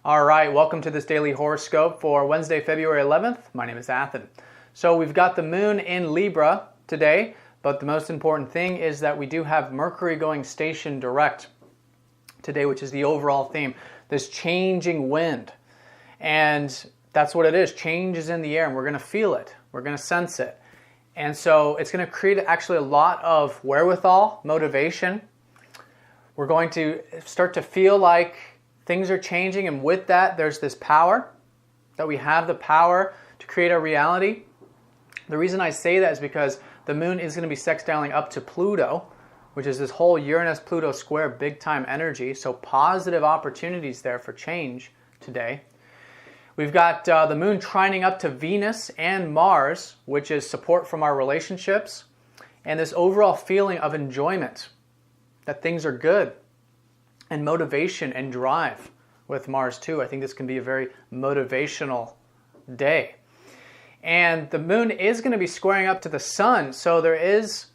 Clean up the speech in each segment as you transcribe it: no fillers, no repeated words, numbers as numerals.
All right, welcome to this daily horoscope for Wednesday, February 11th. My name is Athen. So we've got the moon in Libra today, but the most important thing is that we do have Mercury going station direct today, which is the overall theme, this changing wind. And that's what it is. Change is in the air, and we're going to feel it. We're going to sense it. And so it's going to create actually a lot of wherewithal, motivation. We're going to start to feel like things are changing, and with that, there's this power, that we have the power to create our reality. The reason I say that is because the moon is going to be sextiling up to Pluto, which is this whole Uranus-Pluto square big-time energy, so positive opportunities there for change today. We've got the moon trining up to Venus and Mars, which is support from our relationships, and this overall feeling of enjoyment, that things are good, and motivation and drive with Mars too. I think this can be a very motivational day. And the moon is going to be squaring up to the sun, so there is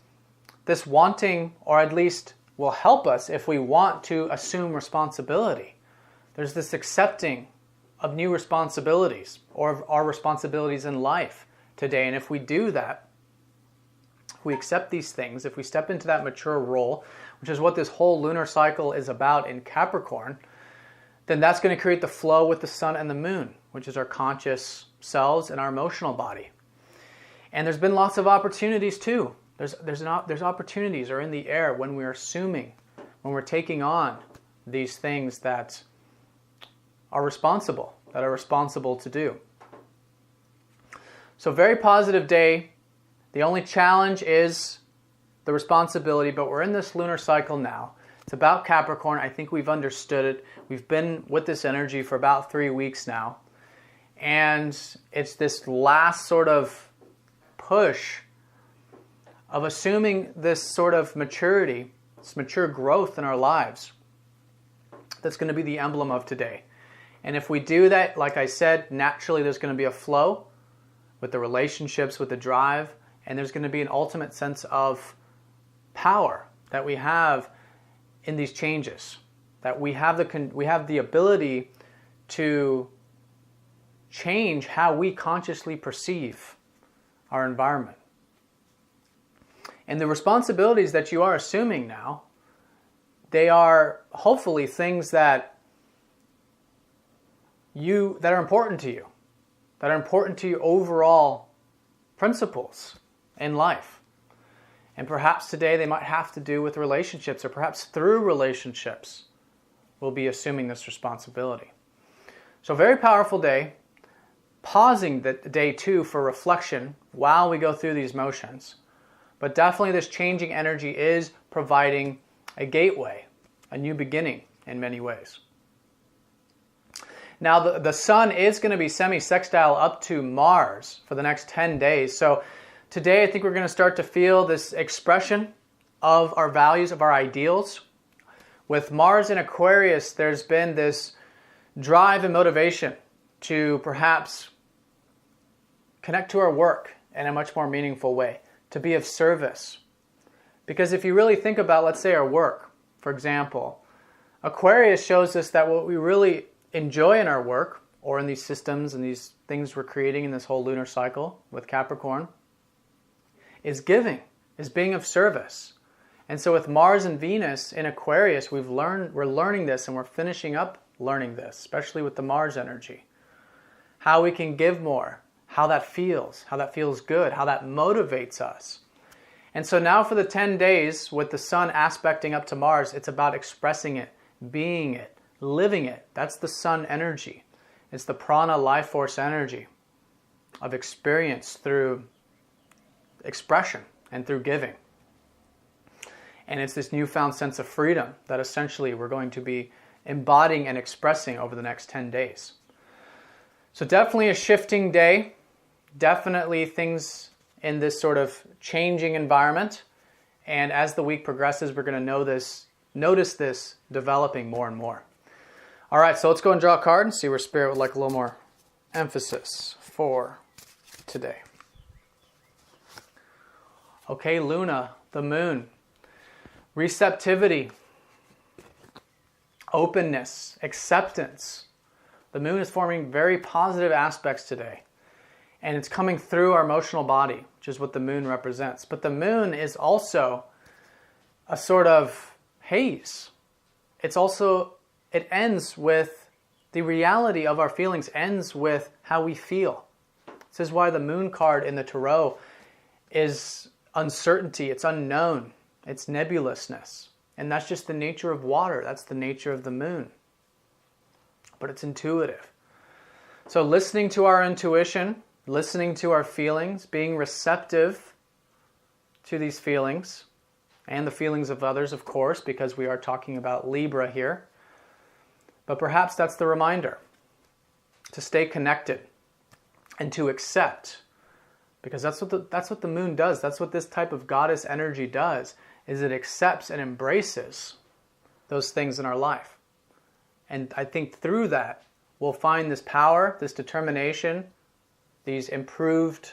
this wanting, or at least will help us if we want to assume responsibility. There's this accepting of new responsibilities, or of our responsibilities in life today. And if we do that, if we accept these things, if we step into that mature role, which is what this whole lunar cycle is about in Capricorn, then that's going to create the flow with the sun and the moon, which is our conscious selves and our emotional body. And there's been lots of opportunities too. There's opportunities are in the air when we're assuming, when we're taking on these things that are responsible to do. So very positive day. The only challenge is the responsibility, but we're in this lunar cycle now. It's about Capricorn. I think we've understood it. We've been with this energy for about 3 weeks now. And it's this last sort of push of assuming this sort of maturity, this mature growth in our lives, that's going to be the emblem of today. And if we do that, like I said, naturally there's going to be a flow with the relationships, with the drive, and there's going to be an ultimate sense of power that we have in these changes, that we have the ability to change how we consciously perceive our environment. And the responsibilities that you are assuming now, they are hopefully things that are important to you, that are important to your overall principles in life. And perhaps today they might have to do with relationships, or perhaps through relationships we'll be assuming this responsibility. So very powerful day. Pausing the day too for reflection while we go through these motions. But definitely this changing energy is providing a gateway, a new beginning in many ways. Now the sun is going to be semi-sextile up to Mars for the next 10 days. So today I think we're going to start to feel this expression of our values, of our ideals. With Mars in Aquarius, there's been this drive and motivation to perhaps connect to our work in a much more meaningful way, to be of service. Because if you really think about, let's say, our work, for example, Aquarius shows us that what we really enjoy in our work, or in these systems and these things we're creating in this whole lunar cycle with Capricorn, is giving, is being of service. And so with Mars and Venus in Aquarius, we're learning this, and we're finishing up learning this, especially with the Mars energy. How we can give more, how that feels good, how that motivates us. And so now for the 10 days with the sun aspecting up to Mars, it's about expressing it, being it, living it. That's the sun energy. It's the prana life force energy of experience through expression and through giving. And it's this newfound sense of freedom that essentially we're going to be embodying and expressing over the next 10 days. So definitely a shifting day, definitely things in this sort of changing environment. And as the week progresses, we're going to notice this developing more and more. All right, so let's go and draw a card and see where Spirit would like a little more emphasis for today. Okay, Luna, the moon. Receptivity, openness, acceptance, The moon is forming very positive aspects today. And it's coming through our emotional body, which is what the moon represents. But the moon is also a sort of haze. It ends with, the reality of our feelings ends with how we feel. This is why the moon card in the tarot is uncertainty, it's unknown, it's nebulousness. And that's just the nature of water, that's the nature of the moon. But it's intuitive. So listening to our intuition, listening to our feelings, being receptive to these feelings, and the feelings of others, of course, because we are talking about Libra here. But perhaps that's the reminder to stay connected and to accept, because that's what the moon does. That's what this type of goddess energy does, is it accepts and embraces those things in our life. And I think through that, we'll find this power, this determination, these improved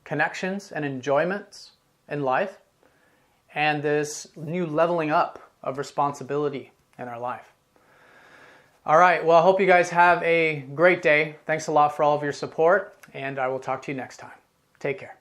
connections and enjoyments in life, and this new leveling up of responsibility in our life. All right, well, I hope you guys have a great day. Thanks a lot for all of your support, and I will talk to you next time. Take care.